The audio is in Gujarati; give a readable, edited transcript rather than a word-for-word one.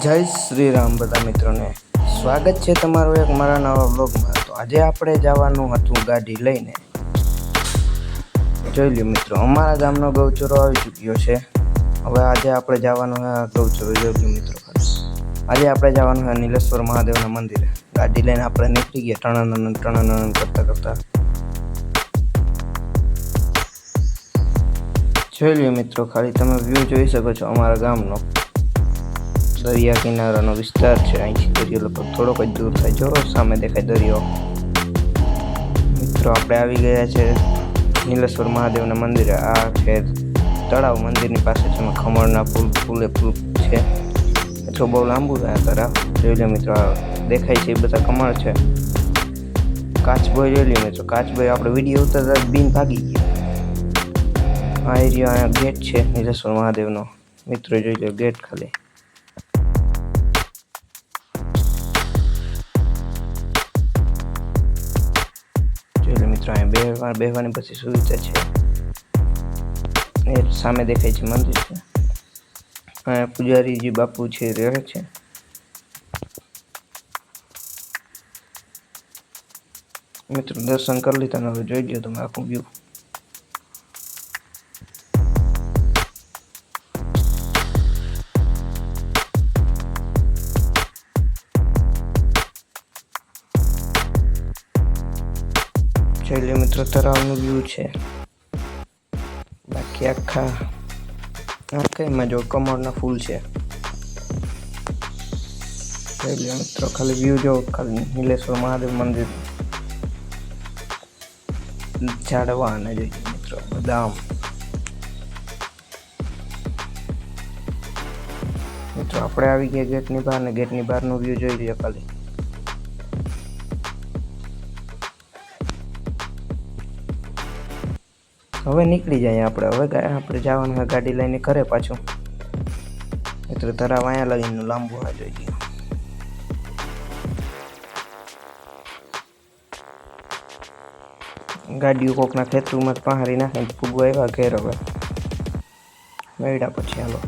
જય શ્રી રામ બધા મિત્રોને સ્વાગત છે તમારું એક મારા નવા વ્લોગમાં। તો આજે આપણે જવાનું હતું ગાડી લઈને। જોઈ લ્યો મિત્રો, અમારા ગામનો ગૌચરો આવી ચૂક્યો છે। હવે આજે આપણે જવાનું છે ગૌચરો। જોઈ લ્યો મિત્રો, આજે આપણે જવાનું છે નીલેશ્વર મહાદેવના મંદિરે। ગાડી લઈને આપણે નીકળી ગયા ટણન કરતા કરતા। જોઈ લ્યો મિત્રો, ખાલી તમે વ્યૂ જોઈ શકો છો અમારા ગામનો। दरिया किनारा विस्तार है। अहीं दरियो लगभग थोड़ोक ज दूर थाय। जो सामे देखाय दरियो। मित्रों आपणे आवी गया छे नीलेश्वर महादेव मंदिर। आ छे तळाव। मंदिर पास खमणना फूले फूल है। मित्रों बहु लांबू है तळाव। जोई लो मित्रों, देखाय छे बधा कमळ छे। काचबोय जोई लो मित्रों, काचबोय आपणे विडियो उतारता बीन भागी गयो। आ एरिया आ गेट छे नीलेश्वर महादेवनो। मित्रों जोई लो गेट खाली। बेहवानी पछी सुविधा है। सामे देखाय छे मंदिर छे। पुजारी जी बापू छे रहे छे। मित्रों दर्शन कर लीधा। हवे जोई लो तमे आखुं व्यू। જોઈ લો મિત્રો, તળાવનું વ્યૂ છે। બાકી આખામાં જો કમળના ફૂલ છે। જોઈ લો મિત્રો, ખાલી વ્યૂ જો ખાલી નીલેશ્વર મહાદેવ મંદિર, ઝાડવા અને જોઈ લો મિત્રો બદામ। મિત્રો આપણે આવી ગયા ગેટની બહાર ને ગેટની બહારનો વ્યૂ જોઈ લો ખાલી। હવે નીકળી જાય આપણે। હવે આપણે જવાનું છે ગાડી લઈને ઘરે પાછું। મિત્રો તળાવ અહીંયા લગીને લાંબુ આ જોઈ લો। ગાડીઓ કોકના ખેતરમાં પહારી નાખીને ફૂગવા આવ્યા ઘેર। હવે મેળ્યા પછી હાલો।